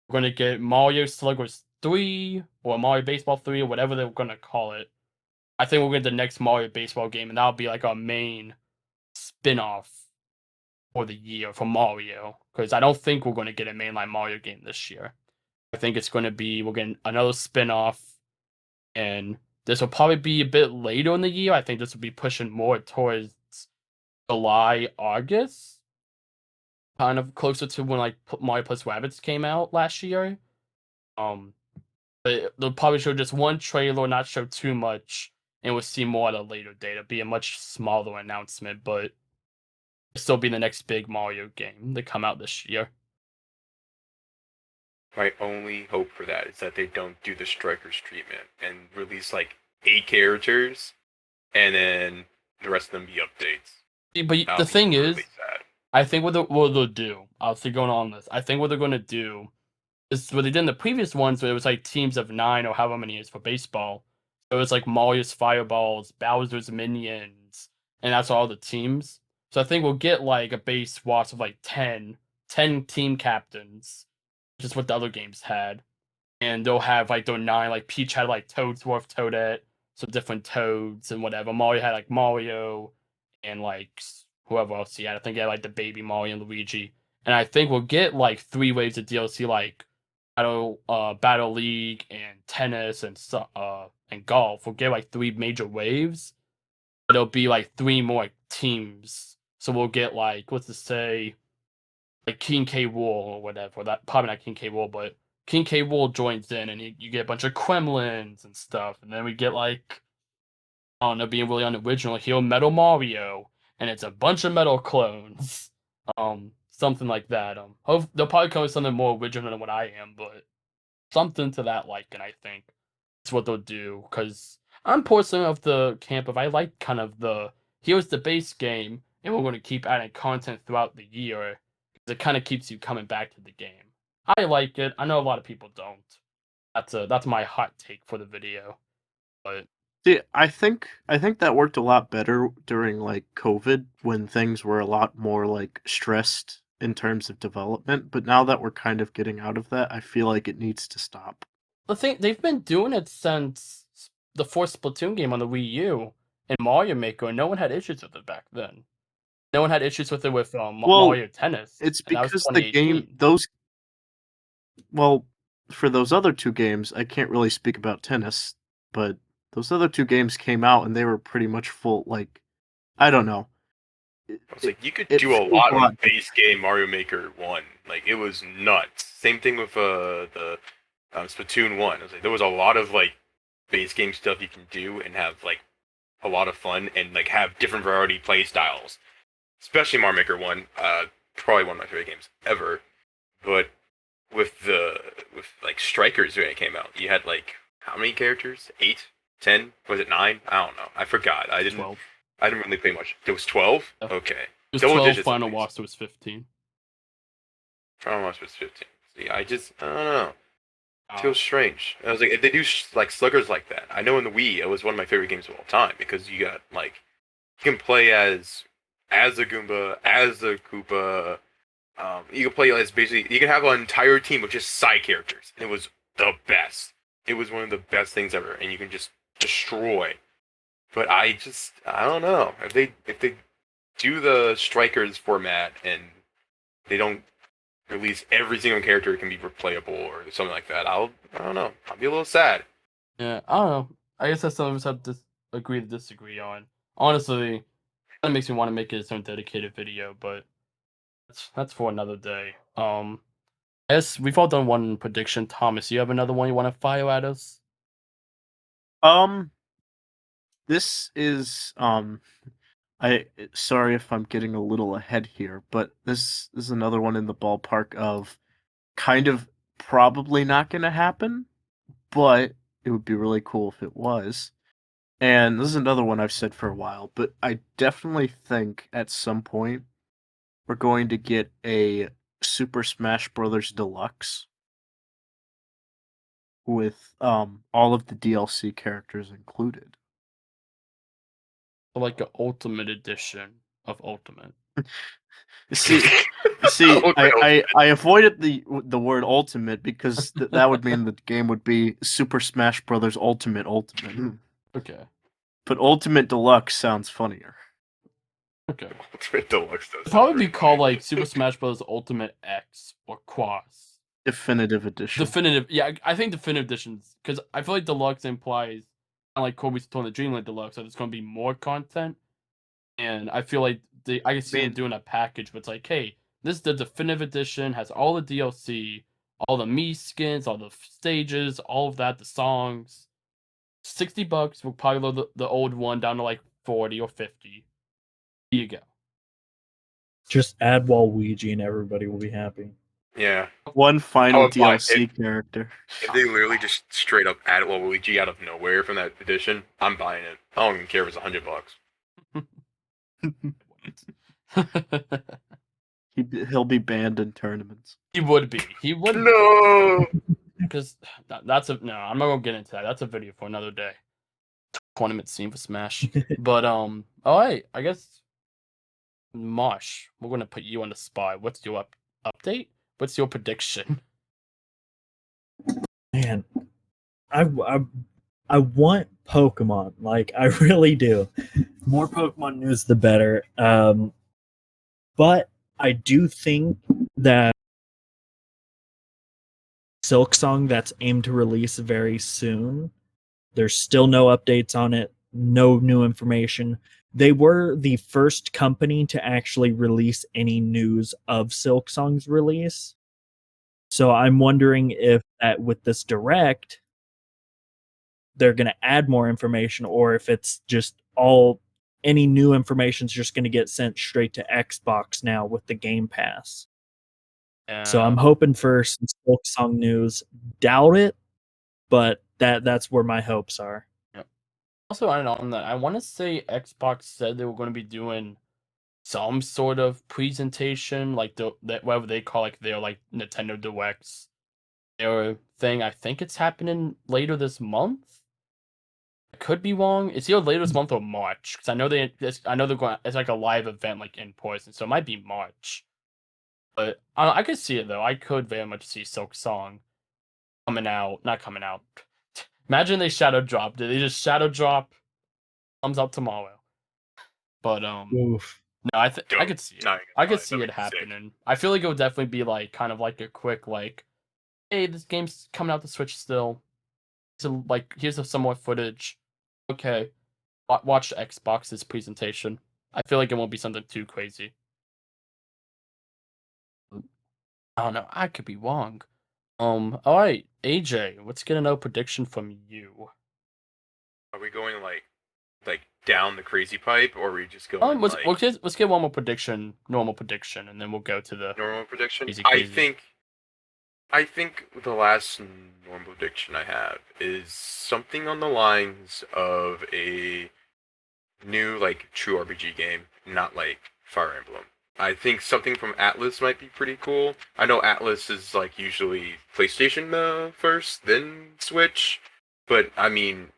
we're gonna get Mario Sluggers 3 or Mario Baseball 3 or whatever they're gonna call it. I think we'll get the next Mario Baseball game, and that'll be like our main spin-off for the year for Mario. Because I don't think we're gonna get a mainline Mario game this year. I think it's gonna be we're getting another spin-off, and this will probably be a bit later in the year. I think this will be pushing more towards July, August, kind of closer to when like Mario Plus Rabbids came out last year. But they'll probably show just one trailer, not show too much, and we'll see more at a later date. It'll be a much smaller announcement, but it'll still be the next big Mario game that come out this year. My only hope for that is that they don't do the Strikers treatment and release like 8 characters, and then the rest of them be updates. But the thing really is, sad. I think what they'll do, I'll see going on this. I think what they're going to do is what they did in the previous ones, where it was like teams of 9 or however many it is for baseball. So it was like Mario's Fireballs, Bowser's Minions, and that's all the teams. So I think we'll get like a base watch of like 10 team captains, which is what the other games had. And they'll have like their 9, like Peach had like Toadsworth, Toadette, some different Toads and whatever. Mario had like Mario and like whoever else he had. I think he had like the baby Mario and Luigi. And I think we'll get like 3 waves of DLC, like Battle League and tennis and golf. We'll get like 3 major waves, but it'll be like 3 more teams. So we'll get like what's to say, like King K. Rool or whatever. That probably not King K. Rool, but King K. Rool joins in, and you get a bunch of Kremlins and stuff, and then we get like I don't know, being really unoriginal here, Metal Mario, and it's a bunch of metal clones. Something like that. They'll probably come with something more original than what I am, but something to that liking, I think. That's what they'll do, because I'm personally of the camp of I like kind of here's the base game, and we're going to keep adding content throughout the year, because it kind of keeps you coming back to the game. I like it. I know a lot of people don't. That's my hot take for the video, but See, I think that worked a lot better during like COVID when things were a lot more like stressed in terms of development, but now that we're kind of getting out of that, I feel like it needs to stop. the thing they've been doing it since the fourth Splatoon game on the Wii U and Mario Maker, and no one had issues with it back then. No one had issues with it with Well, Mario Tennis. it's And that was because the game 2018. well, for those other 2 games, I can't really speak about tennis, but those other 2 games came out and they were pretty much full, like, I don't know. It I was it, like, you could it do a feels lot a with lot base game Mario Maker 1. Like, it was nuts. Same thing with the Splatoon 1. I was like, there was a lot of like base game stuff you can do and have like a lot of fun and like have different variety play styles. Especially Mario Maker 1, probably one of my favorite games ever. But with like Strikers when it came out, you had like how many characters? 8, 10? Was it 9? I don't know. I forgot. 12. I didn't really play much. There was 12. Yep. Okay, It was double 12, digits. Final at least. Boss was 15. Final Boss was 15. See, I don't know. It Uh, feels strange. I was like, if they do like sluggers like that, I know in the Wii it was one of my favorite games of all time because you got like you can play as a Goomba, as a Koopa. You can play as basically you can have an entire team of just side characters. It was the best. It was one of the best things ever, and you can just destroy. But I don't know if they do the strikers format and they don't release every single character can be replayable or something like that. I don't know. I'll be a little sad. yeah, I don't know. I guess that's something we just have to agree to disagree on. Honestly, that makes me want to make it its own dedicated video, but that's for another day. Yes, we've all done one prediction. Thomas, you have another one you want to fire at us? Um, this is sorry if I'm getting a little ahead here, but this is another one in the ballpark of kind of probably not going to happen, but it would be really cool if it was. And this is another one I've said for a while, but I definitely think at some point we're going to get a Super Smash Brothers Deluxe with all of the DLC characters included. Like an Ultimate Edition of Ultimate. See, I avoided the word ultimate because that would mean the game would be Super Smash Brothers Ultimate Ultimate. Okay. But Ultimate Deluxe sounds funnier. Okay. Ultimate Deluxe does It'd probably sound be pretty called funny. like Super Smash Bros. Ultimate X or Cross. Definitive Edition. Definitive, yeah, I think definitive editions because I feel like deluxe implies, kind of like Kobe's told the Dreamland Deluxe, that there's going to be more content, and I feel like I can see them doing a package, but it's like, hey, this is the definitive edition, has all the DLC, all the Mii skins, all the stages, all of that, the songs. $60. We'll probably load the old one down to like 40 or 50. Here you go. Just add Waluigi and everybody will be happy. Yeah. One final would buy DLC character. If they literally just straight up add Waluigi out of nowhere from that edition, I'm buying it. I don't even care if it's $100. He'll be banned in tournaments. He would be. He would. No. Because that's a no. I'm not gonna get into that. That's a video for another day. Tournament scene for Smash. But all right. I guess Mosh, we're gonna put you on the spot. What's your update? What's your prediction? Man, I want Pokemon. Like, I really do. More Pokemon news, the better. But I do think that Silk Song that's aimed to release very soon. There's still no updates on it, no new information. They were the first company to actually release any news of Silk Song's release. So I'm wondering if that with this direct, they're going to add more information, or if it's just all any new information is just going to get sent straight to Xbox now with the Game Pass. So I'm hoping for some Silk Song news. Doubt it, but that's where my hopes are. Yep. Also, I don't know on that. I want to say Xbox said they were going to be doing some sort of presentation, like whatever they call like their like Nintendo Directs, their thing. I think it's happening later this month. I could be wrong. It's either later this month or March, because I know they're going. It's like a live event, like in person, so it might be March. But I could see it though. I could very much see Silk Song not coming out. Imagine they shadow dropped. Did they just shadow drop? Comes out tomorrow. But Oof. No, I dope. could see it. Not I gonna could lie, see that'd it be sick. happening. I feel like it would definitely be like kind of like a quick like, hey, this game's coming out the Switch still. So like, here's some more footage. Okay, watch the Xbox's presentation. I feel like it won't be something too crazy. I don't know. I could be wrong. All right, AJ, let's get a no prediction from you. Are we going like down the crazy pipe, or are we just going like Let's get one more prediction, normal prediction, and then we'll go to the normal prediction? crazy. I think the last normal prediction I have is something on the lines of a new like true RPG game, not like Fire Emblem. I think something from Atlas might be pretty cool. I know Atlas is like usually PlayStation first, then Switch, but I mean,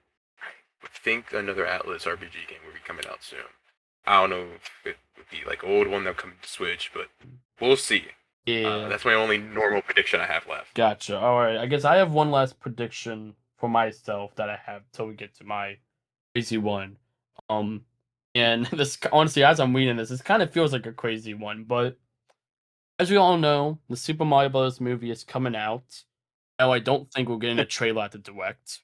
I think another Atlas RPG game will be coming out soon. I don't know if it would be like old one that'll come to Switch, but we'll see. Yeah, That's my only normal prediction I have left. gotcha. All right, I guess I have one last prediction for myself that I have till we get to my crazy one. Um, and this honestly, as I'm reading this, kind of feels like a crazy one, but as we all know, the Super Mario Bros. Movie is coming out. Now, I don't think we're getting a trailer at the direct,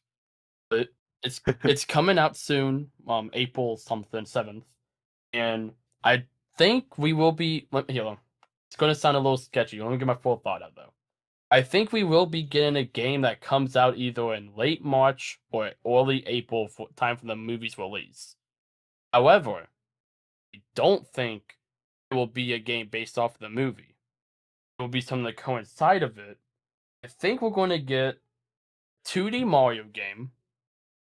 but it's coming out soon, April something 7th, and I think we will be. Here, it's going to sound a little sketchy. Let me get my full thought out though. I think we will be getting a game that comes out either in late March or early April for time for the movie's release. However, I don't think it will be a game based off of the movie. It will be something that coincide of it. I think we're going to get 2D Mario game.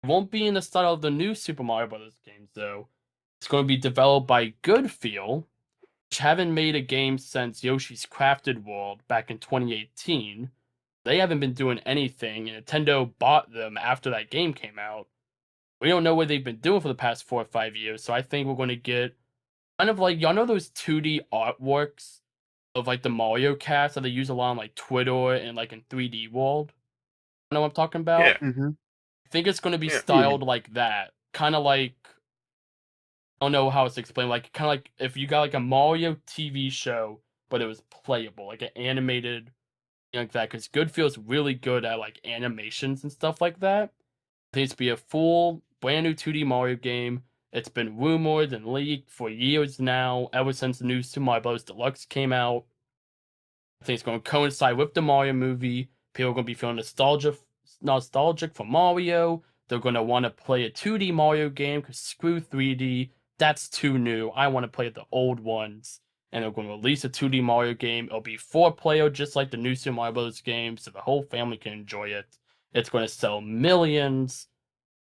It won't be in the style of the new Super Mario Bros. Games though. It's going to be developed by Goodfeel, which haven't made a game since Yoshi's Crafted World back in 2018. They haven't been doing anything, and Nintendo bought them after that game came out. We don't know what they've been doing for the past 4 or 5 years, so I think we're going to get kind of like, y'all know those 2D artworks of like the Mario cast that they use a lot on like Twitter and like in 3D World? You know what I'm talking about? Yeah, Hmm. I think it's going to be yeah. Yeah. styled like that. Kind of like, I don't know how it's explained. Like, kind of like if you got like a Mario TV show, but it was playable, like an animated like that. Because Good feels really good at like animations and stuff like that. It needs to be a full, brand new 2D Mario game. It's been rumored and leaked for years now, ever since the new Super Mario Bros. Deluxe came out. I think it's going to coincide with the Mario movie. People are going to be feeling nostalgic for Mario. They're going to want to play a 2D Mario game because screw 3D. That's too new. I want to play the old ones. And they're going to release a 2D Mario game. It'll be 4-player, just like the new Super Mario Bros. Game, so the whole family can enjoy it. It's going to sell millions,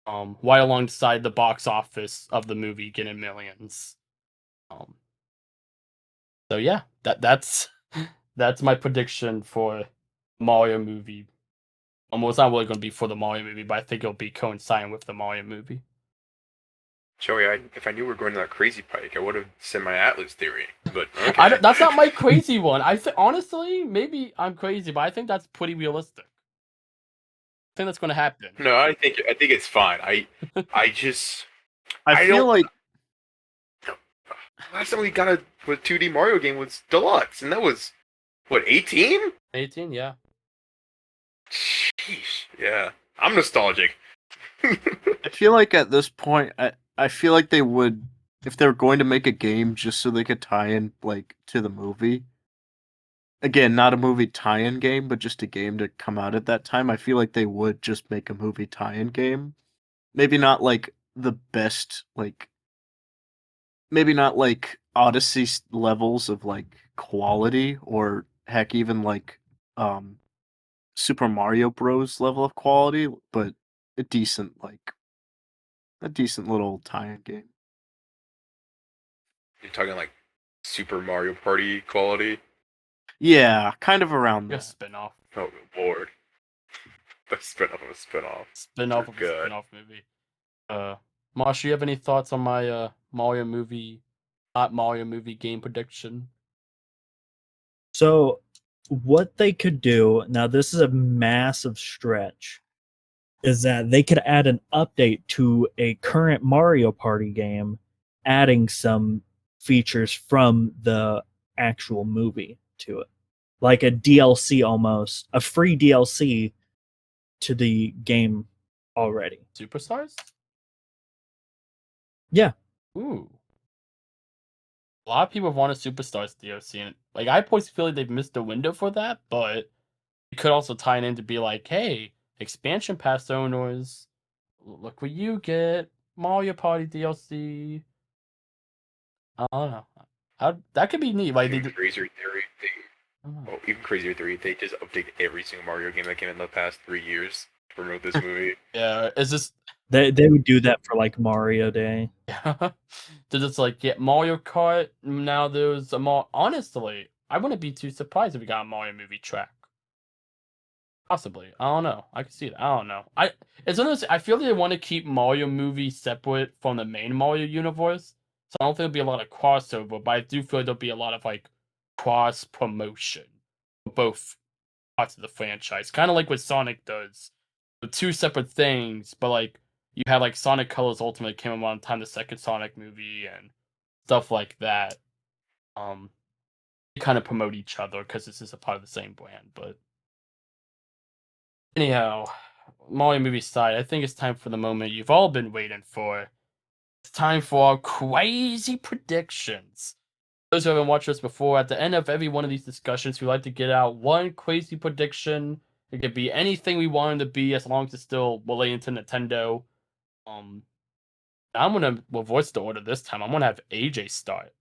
right alongside the box office of the movie getting millions. Um, so yeah, that's that's my prediction for Mario movie. Well, it's not really going to be for the Mario movie, but I think it'll be coinciding with the Mario movie. Joey, if I knew we were going to that crazy pike, I would have said my Atlas theory. But okay. That's not my crazy one. Honestly, maybe I'm crazy, but I think that's pretty realistic. I think that's going to happen. No, I think it's fine. I just I feel don't. like Last time we got a 2D Mario game was Deluxe, and that was what 18? 18, yeah. Sheesh. Yeah, I'm nostalgic. I feel like at this point, I feel like they would, if they were going to make a game just so they could tie in like to the movie. Again, not a movie tie-in game, but just a game to come out at that time. I feel like they would just make a movie tie-in game. Maybe not like the best, like maybe not like Odyssey levels of like quality, or heck, even like um Super Mario Bros. Level of quality, but a decent like a decent little tie-in game. You're talking like Super Mario Party quality. Yeah, kind of around A that. spin-off. Oh lord, the spin-off of a spin-off. Spin-off of a Good. spin-off movie. Marsh, you have any thoughts on my Mario movie, not Mario movie game prediction? So, what they could do now, this is a massive stretch, is that they could add an update to a current Mario Party game, adding some features from the actual movie to it, like a DLC almost, a free DLC to the game already. Superstars? Yeah. Ooh. A lot of people have wanted Superstars DLC, and like I always feel like they've missed the window for that, but it could also tie in to be like, hey, expansion pass owners, look what you get, Mario Party DLC. I don't know. How that could be neat. Like Even crazier theory, even crazier theory, they just update every single Mario game that came in the past 3 years to promote this movie. yeah, is this They would do that for like Mario Day. to just like get Mario Kart? Now there's a more honestly, I wouldn't be too surprised if we got a Mario movie track. Possibly. I don't know. I can see it. I don't know. It's one of those, I feel they want to keep Mario movie separate from the main Mario universe. So I don't think there'll be a lot of crossover, but I do feel like there'll be a lot of like cross promotion for both parts of the franchise. Kind of like what Sonic does. The two separate things, but like you had like Sonic Colors Ultimate came around the time the second Sonic movie and stuff like that. They kind of promote each other because this is a part of the same brand, but anyhow, Mario movie side, I think it's time for the moment you've all been waiting for. It's time for our crazy predictions. Those who haven't watched us before, at the end of every one of these discussions, we like to get out one crazy prediction. It could be anything we want it to be, as long as it's still related to Nintendo. I'm gonna reverse the order this time. I'm gonna have AJ start.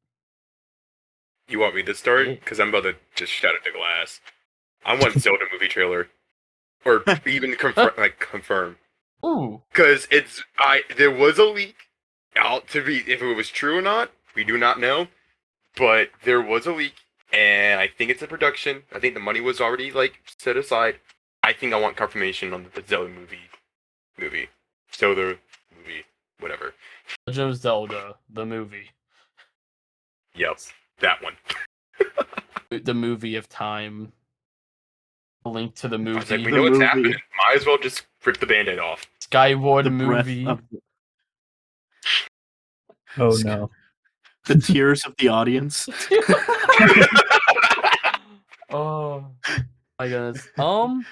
You want me to start? Because I'm about to just shatter the glass. I want Zelda movie trailer. Or even confirm. Ooh. Because there was a leak out to be, if it was true or not, we do not know. But there was a leak, and I think it's a production. I think the money was already set aside. I think I want confirmation on the Zelda movie. Zelda movie, whatever. Legend of Zelda, the movie. Yep, that one. The movie of time. A link to the movie. I was like, we know what's happening. Might as well just rip the Band-Aid off. Skyward movie. Oh no. The tears of the audience. Oh my goodness. I'm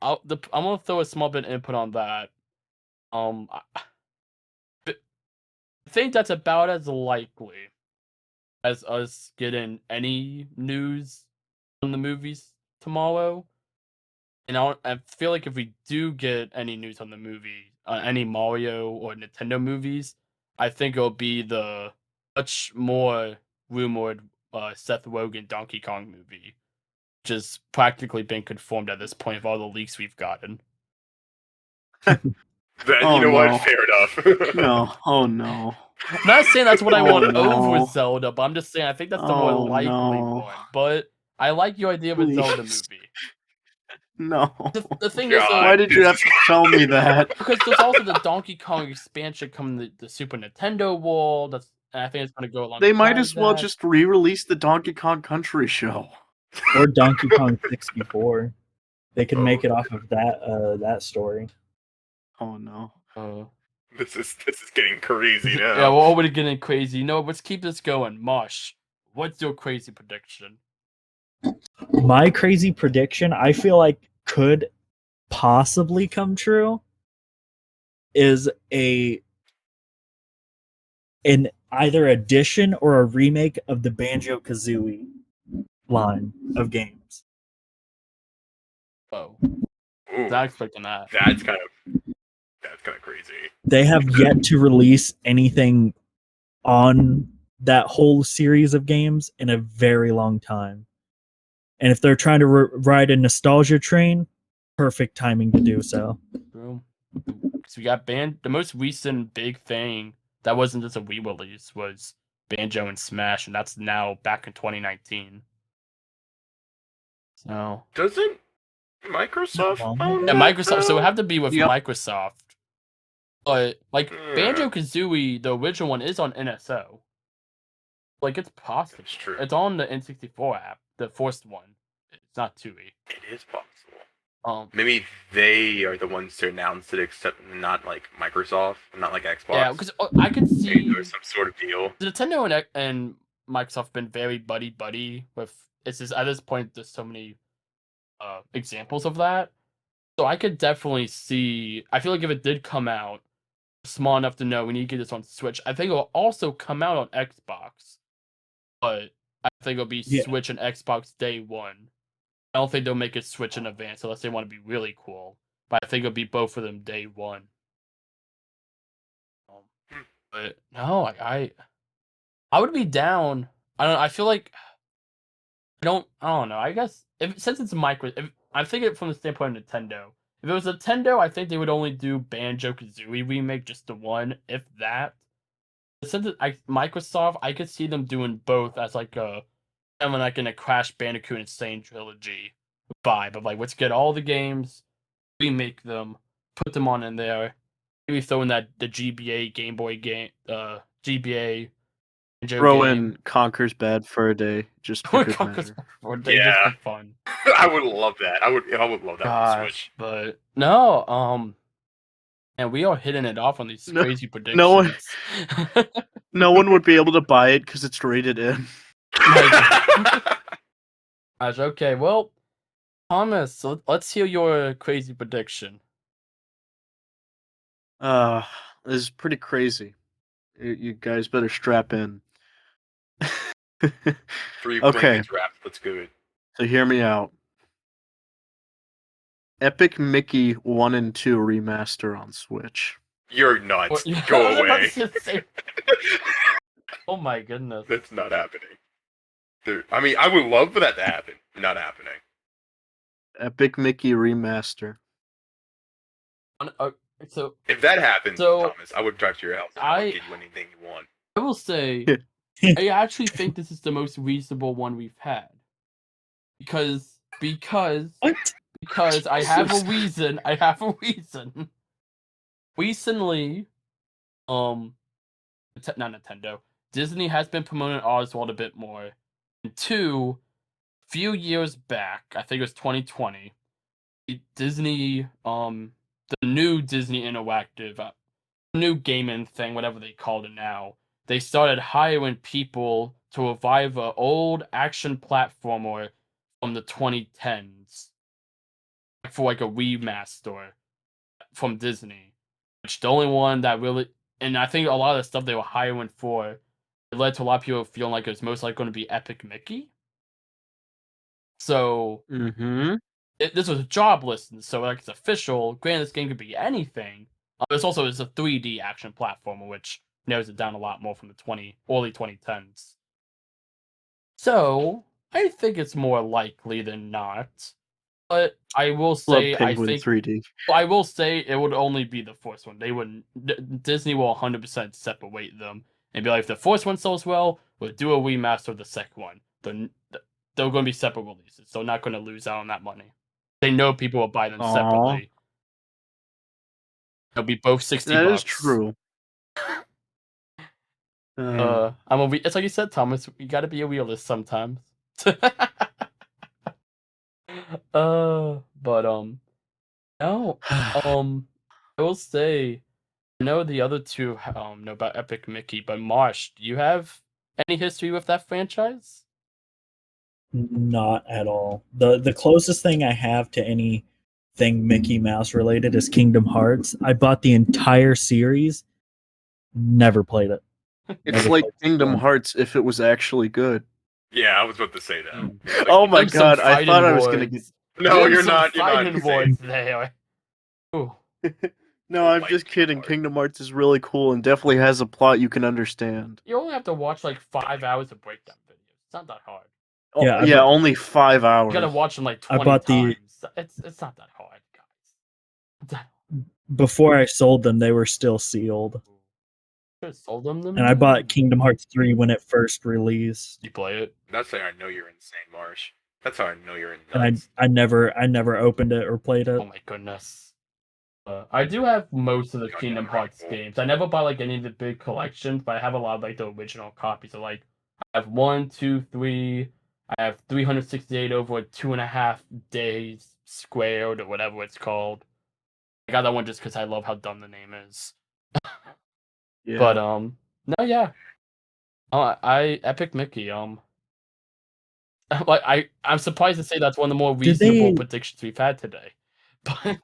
gonna throw a small bit of input on that. I think that's about as likely as us getting any news from the movies tomorrow. And I feel like if we do get any news on the movie, any Mario or Nintendo movies, I think it'll be the much more rumored Seth Rogen Donkey Kong movie, which has practically been confirmed at this point of all the leaks we've gotten. You know what? Fair enough. No. Oh no. I'm not saying that's what I want no. over Zelda, but I'm just saying I think that's the more likely one. But I like your idea of a Zelda movie. No. The thing is, though, why did you have to tell me that? Because there's also the Donkey Kong expansion coming to the Super Nintendo world. And I think it's going to go along. They might as well just re-release the Donkey Kong Country show, or Donkey Kong 64. They can make it off of that story. Oh no. This is getting crazy now. Yeah, we're already getting crazy. No, let's keep this going. Mosh, what's your crazy prediction? My crazy prediction, I feel like could possibly come true, is an either addition or a remake of the Banjo-Kazooie line of games. Oh, Ooh, not expecting that. That's kind of crazy. They have yet to release anything on that whole series of games in a very long time. And if they're trying to ride a nostalgia train, perfect timing to do so. True. So we got the most recent big thing that wasn't just a Wii release was Banjo and Smash, and that's now back in 2019. So doesn't Microsoft own that? Microsoft. So it would have to be with Microsoft. But Banjo-Kazooie, the original one, is on NSO. It's possible. It's true. It's on the N64 app, the first one. It's not 2E. It is possible. Maybe they are the ones to announce it, except not like Microsoft, not like Xbox. Yeah, because I could see Maybe there's some sort of deal. Nintendo and Microsoft been very buddy with. It's just at this point there's so many examples of that. So I could definitely see. I feel like if it did come out small enough to know we need to get this on Switch, I think it will also come out on Xbox. But I think it'll be Yeah. Switch and Xbox day one. I don't think they'll make it Switch in advance unless they want to be really cool. But I think it'll be both of them day one. But no, I would be down. I don't. I feel like I don't know. I guess since it's micro, I'm thinking from the standpoint of Nintendo. If it was Nintendo, I think they would only do Banjo Kazooie remake, just the one, if that. But since Microsoft, I could see them doing both as like a kind of like in a Crash Bandicoot Insane trilogy vibe of like let's get all the games, remake them, put them on in there, maybe throw in the GBA Game Boy game, GBA Banjo Throw game. in Conker's Bad for a day, just for good measure. Just for fun. I would love that. I would love that on the Switch. But no, and we are hitting it off on these crazy predictions. No one would be able to buy it because it's rated M. Gosh, okay, well, Thomas, so let's hear your crazy prediction. This is pretty crazy. You guys better strap in. 3 Okay. blankets wrapped. Let's go. So hear me out. Epic Mickey 1 and 2 remaster on Switch. You're nuts. What- Go I was about away. to say- Oh my goodness. That's not happening. Dude, I mean, I would love for that to happen. Not happening. Epic Mickey remaster. So If that happens, So, Thomas, I would drive to your house. I would get you anything you want. I will say, I actually think this is the most reasonable one we've had. Because I have a reason. Recently, not Nintendo, Disney has been promoting Oswald a bit more. And two, few years back, I think it was 2020, Disney, the new Disney Interactive, new gaming thing, whatever they called it now, they started hiring people to revive an old action platformer from the 2010s for like a remaster from Disney. Which the only one that really, and I think a lot of the stuff they were hiring for, it led to a lot of people feeling like it was most likely going to be Epic Mickey. So this was a job listing, so like it's official. Granted, this game could be anything. This also is a 3D action platformer, which narrows it down a lot more from the early 2010s. So I think it's more likely than not. But I will say, Love Penguin 3D. I will say it would only be the first one. They wouldn't. Disney will 100% separate them and be like, if the first one sells well, we'll do a remaster of the second one. They're going to be separate releases, so not going to lose out on that money. They know people will buy them separately. They'll be both $60. That is true. It's like you said, Thomas. You got to be a realist sometimes. But no, I will say, I know the other two know about Epic Mickey, but Marsh, do you have any history with that franchise? Not at all. The closest thing I have to anything Mickey Mouse related is Kingdom Hearts. I bought the entire series, never played it. It's like Kingdom Hearts if it was actually good. Yeah, I was about to say that. Like, oh my god, I thought I was gonna get. No, you're not. Fighting words there. Ooh. No, I'm just kidding. Kingdom Hearts is really cool and definitely has a plot you can understand. You only have to watch like 5 hours of breakdown videos. It's not that hard. Yeah, only 5 hours. You gotta watch them like 20 I bought times. It's not that hard, guys. Before I sold them, they were still sealed. Should have sold them. And I bought Kingdom Hearts 3 when it first released. You play it? That's how I know you're insane, Marsh. That's how I know you're nuts. And I never opened it or played it. Oh my goodness. I do have most of the Kingdom Hearts games. I never bought like any of the big collections, but I have a lot of like the original copies. So like I have 1, 2, 3. I have 368 over 2.5 days squared or whatever it's called. I got that one just because I love how dumb the name is. But Yeah. no, yeah. I Epic Mickey. Like I'm surprised to say that's one of the more Did reasonable they predictions we've had today. But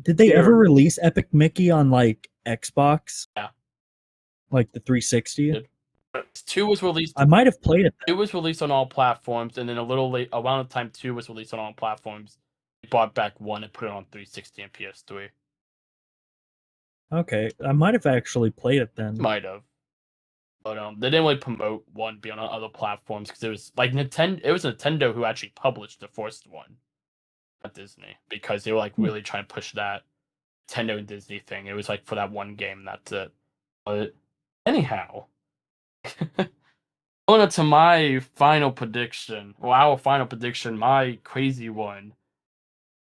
did they ever Fair. release Epic Mickey on like Xbox? Yeah. Like the 360? Did. 2 was released. I might have played it then. 2 was released on all platforms, and then a little late around the time 2 was released on all platforms. They brought back 1 and put it on 360 and PS3. Okay, I might have actually played it then. Might have. But they didn't really promote 1 being on other platforms because it was like Nintendo. It was Nintendo who actually published the first one, not Disney, because they were like really trying to push that Nintendo and Disney thing. It was like for that one game, that's it. But anyhow, going on to my final prediction, or our final prediction, my crazy one.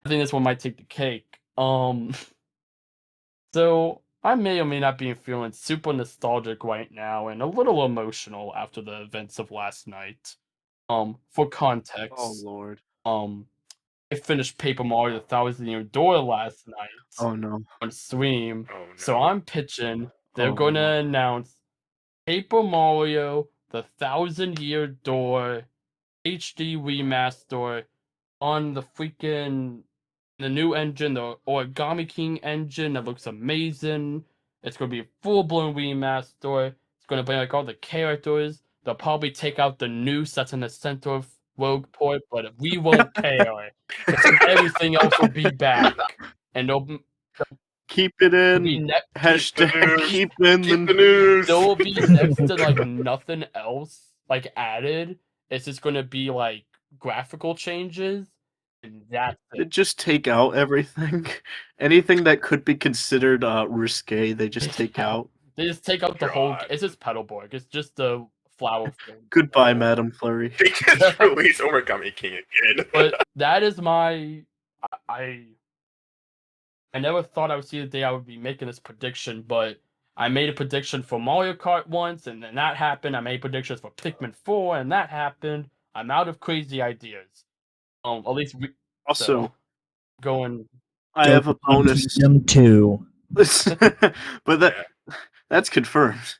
I think this one might take the cake. So I may or may not be feeling super nostalgic right now and a little emotional after the events of last night. For Oh context, Lord. um, I finished Paper Mario: The Thousand Year Door last night Oh no. on stream, Oh so no. I'm pitching they're Oh going to no. announce Paper Mario: The Thousand Year Door HD remaster on the new engine, the Origami King engine that looks amazing. It's gonna be a full-blown remaster. It's gonna bring like all the characters. They'll probably take out the noose that's in the center of Rogue Port, but we won't care because everything else will be back. And Keep it there'll be in. keep The Hashtag news. keep in Keep the the. news. there will be next to like nothing else like added. It's just gonna be like graphical changes, and that's it. Just take out everything. Anything that could be considered risque, they just take Yeah. out. They just take out the whole. God. It's just Pedalboard. It's just the flower film. Goodbye, Madame Flurry. They just released Origami King again. But that is my. I I never thought I would see the day I would be making this prediction, but I made a prediction for Mario Kart once, and then that happened. I made predictions for Pikmin 4, and that happened. I'm out of crazy ideas. At least so Also, going. I have a Dokapon bonus. Kingdom 2. But that's confirmed.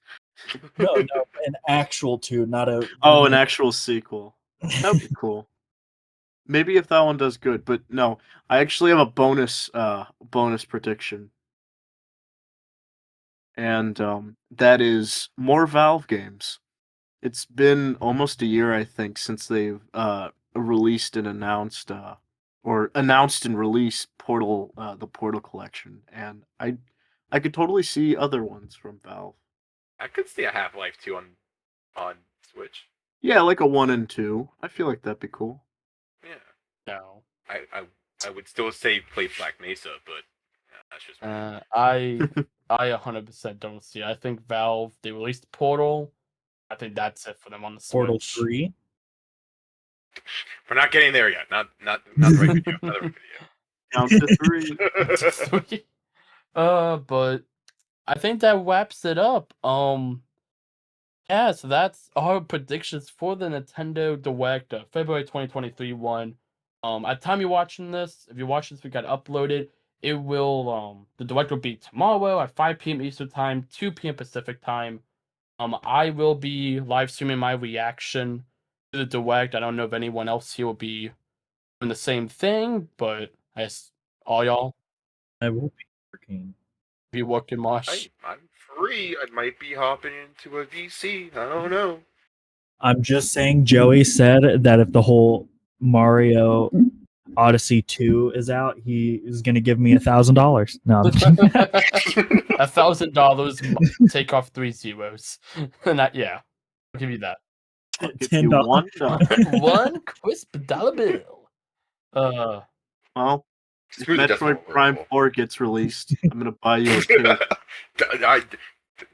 No, an actual 2, not a Oh, an remake. actual sequel. That'd be cool. Maybe if that one does good, but no. I actually have a bonus prediction. And that is more Valve games. It's been almost a year, I think, since they've released and announced and released the Portal collection, and I could totally see other ones from Valve. I could see a Half-Life 2 on Switch. Yeah, like a 1 and 2. I feel like that'd be cool. Yeah. No. I would still say play Black Mesa, but yeah, that's just me. I 100% don't see it. I think Valve, they released Portal. I think that's it for them on the Switch. Portal 3. We're not getting there yet. Not the right video. Not the right Count to 3. video. But I think that wraps it up. Yeah, so that's our predictions for the Nintendo Direct, February 2023 one. At the time you're watching this, if you're watching this, we got uploaded. It will, the Direct will be tomorrow at 5 p.m. Eastern Time, 2 p.m. Pacific Time. I will be live streaming my reaction to the Direct. I don't know if anyone else here will be doing the same thing, but I guess all y'all I will be working. be working, Mosh. I'm free. I might be hopping into a VC. I don't know. I'm just saying, Joey said that if the whole Mario Odyssey 2 is out, he is going to give me $1,000. No, I'm kidding. $1,000, take off 3 zeros. And that, yeah, I'll give you that. I'll give you $10. One crisp dollar bill. Well, if Screw the decimal Metroid Prime rule. 4 gets released, I'm gonna buy you a 2.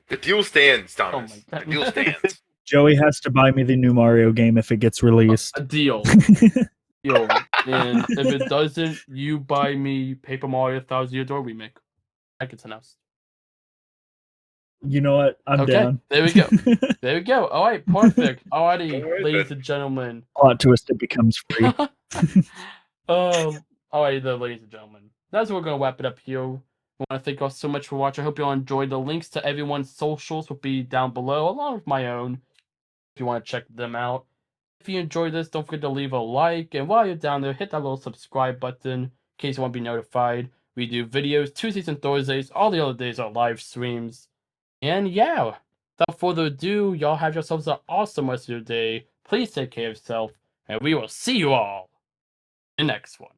The deal stands, Oh Thomas. my The God. deal stands. Joey has to buy me the new Mario game if it gets released. A deal. Deal. And if it doesn't, you buy me Paper Mario 1000 Year Door remake. That gets announced. You know what? I'm Okay, down. there we go. There we go. All right, perfect. Alrighty, Alright ladies then. and gentlemen. Plot twist, it becomes free. Alrighty, then, ladies and gentlemen. That's what we're gonna wrap it up here. I want to thank you all so much for watching. I hope you all enjoyed. The links to everyone's socials will be down below, along with my own, if you want to check them out. If you enjoyed this, don't forget to leave a like, and while you're down there, hit that little subscribe button in case you want to be notified. We do videos Tuesdays and Thursdays. All the other days are live streams. And yeah, without further ado, y'all have yourselves an awesome rest of your day. Please take care of yourself, and we will see you all in the next one.